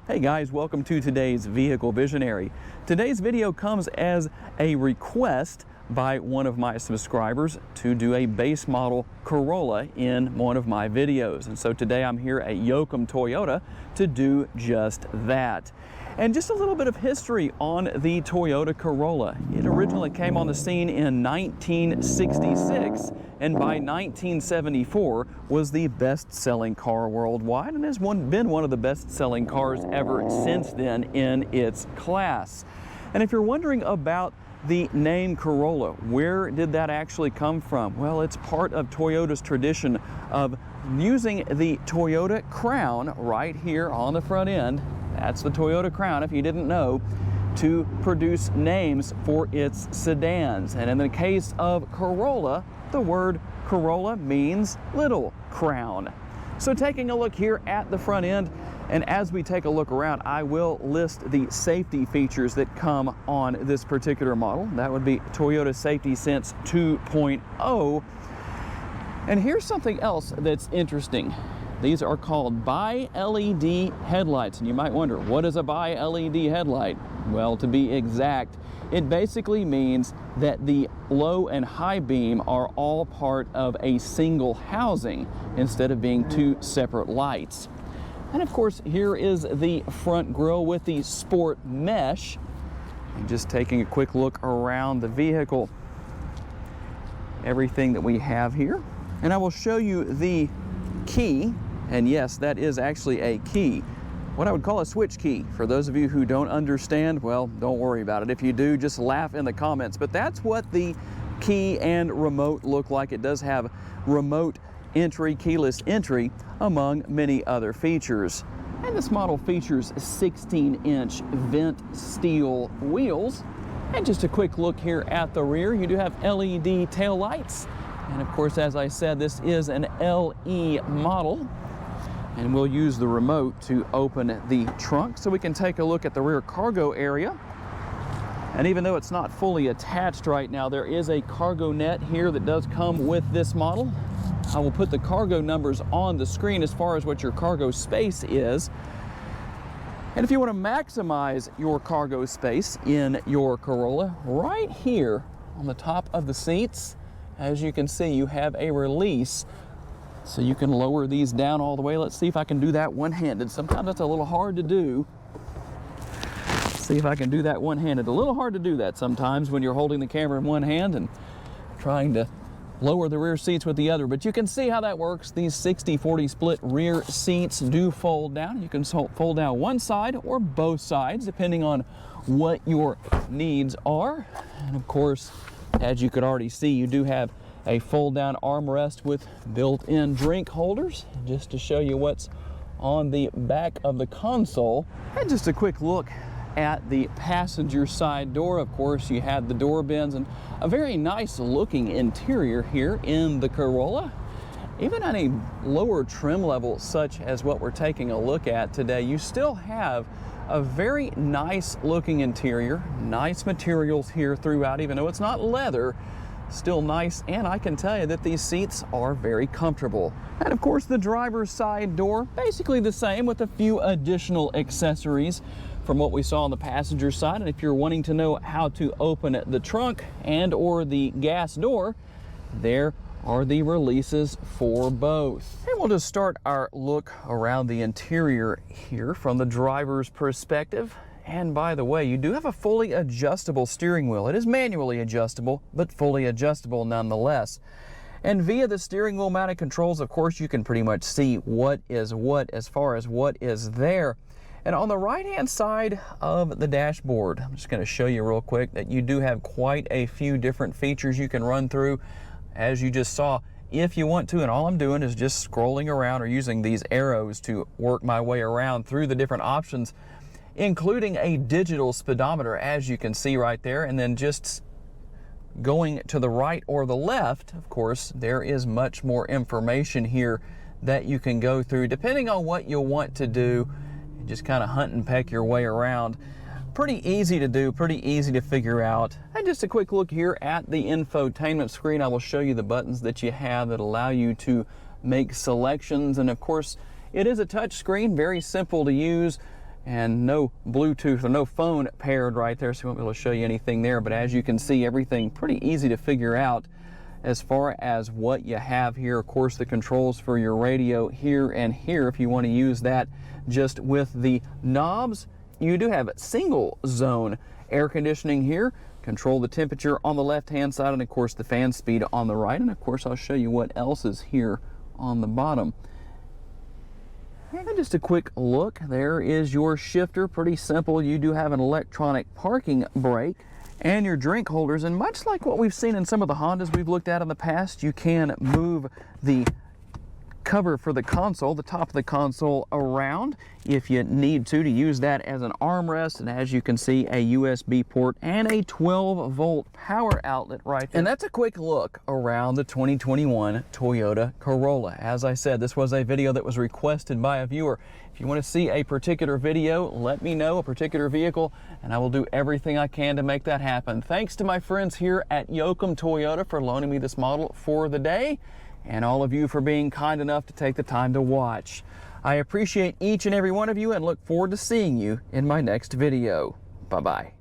Hey guys, welcome to today's Vehicle Visionary. Today's video comes as a request by one of my subscribers to do a base model Corolla in one of my videos. And so today I'm here at Yoakum Toyota to do just that. And just a little bit of history on the Toyota Corolla. It originally came on the scene in 1966, and by 1974 was the best-selling car worldwide, and has been one of the best-selling cars ever since then in its class. And if you're wondering about the name Corolla, where did that actually come from? Well, it's part of Toyota's tradition of using the Toyota crown right here on the front end. That's the Toyota crown, if you didn't know, to produce names for its sedans. And in the case of Corolla, the word Corolla means little crown. So taking a look here at the front end, and as we take a look around, I will list the safety features that come on this particular model. That would be Toyota Safety Sense 2.0. And here's something else that's interesting. These are called bi-LED headlights, and you might wonder, what is a bi-LED headlight? Well, to be exact, it basically means that the low and high beam are all part of a single housing instead of being two separate lights. And of course, here is the front grille with the sport mesh. And just taking a quick look around the vehicle, everything that we have here. And I will show you the key. And yes, that is actually a key. What I would call a switch key. For those of you who don't understand, well, don't worry about it. If you do, just laugh in the comments. But that's what the key and remote look like. It does have remote entry, keyless entry, among many other features. And this model features 16-inch vent steel wheels. And just a quick look here at the rear, you do have LED tail lights. And of course, as I said, this is an LE model. And we'll use the remote to open the trunk so we can take a look at the rear cargo area. And even though it's not fully attached right now, there is a cargo net here that does come with this model. I will put the cargo numbers on the screen as far as what your cargo space is. And if you want to maximize your cargo space in your Corolla, right here on the top of the seats, as you can see, you have a release. So you can lower these down all the way. Let's see if I can do that one-handed. Sometimes that's a little hard to do. Let's see if I can do that one-handed. A little hard to do that sometimes when you're holding the camera in one hand and trying to lower the rear seats with the other. But you can see how that works. These 60-40 split rear seats do fold down. You can fold down one side or both sides, depending on what your needs are. And of course, as you could already see, you do have a fold-down armrest with built-in drink holders, just to show you what's on the back of the console. And just a quick look at the passenger side door. Of course, you have the door bins and a very nice looking interior here in the Corolla. Even on a lower trim level, such as what we're taking a look at today, you still have a very nice looking interior, nice materials here throughout, even though it's not leather. Still nice, and I can tell you that these seats are very comfortable. And of course, the driver's side door, basically the same with a few additional accessories from what we saw on the passenger side. And if you're wanting to know how to open the trunk and or the gas door, there are the releases for both. And we'll just start our look around the interior here from the driver's perspective. And by the way, you do have a fully adjustable steering wheel. It is manually adjustable, but fully adjustable nonetheless. And via the steering wheel mounted controls, of course, you can pretty much see what is what as far as what is there. And on the right-hand side of the dashboard, I'm just going to show you real quick that you do have quite a few different features you can run through, as you just saw, if you want to. And all I'm doing is just scrolling around or using these arrows to work my way around through the different options, including a digital speedometer, as you can see right there. And then just going to the right or the left, of course, there is much more information here that you can go through depending on what you want to do. Just kind of hunt and peck your way around. Pretty easy to do, pretty easy to figure out. And just a quick look here at the infotainment screen. I will show you the buttons that you have that allow you to make selections. And of course, it is a touch screen, very simple to use. and no Bluetooth or no phone paired right there, so we won't be able to show you anything there. But as you can see, everything pretty easy to figure out as far as what you have here. Of course, the controls for your radio here and here, if you want to use that just with the knobs. You do have single zone air conditioning here. Control the temperature on the left hand side, and of course the fan speed on the right. And of course I'll show you what else is here on the bottom. And just a quick look, there is your shifter. Pretty simple. You do have an electronic parking brake and your drink holders, and much like what we've seen in some of the Hondas we've looked at in the past, you can move the cover for the console, the top of the console, around if you need to use that as an armrest. And as you can see, a USB port and a 12-volt power outlet right there. And that's a quick look around the 2021 Toyota Corolla. As I said, this was a video that was requested by a viewer. If you want to see a particular video, let me know, a particular vehicle, and I will do everything I can to make that happen. Thanks to my friends here at Yoakum Toyota for loaning me this model for the day, and all of you for being kind enough to take the time to watch. I appreciate each and every one of you and look forward to seeing you in my next video. Bye-bye.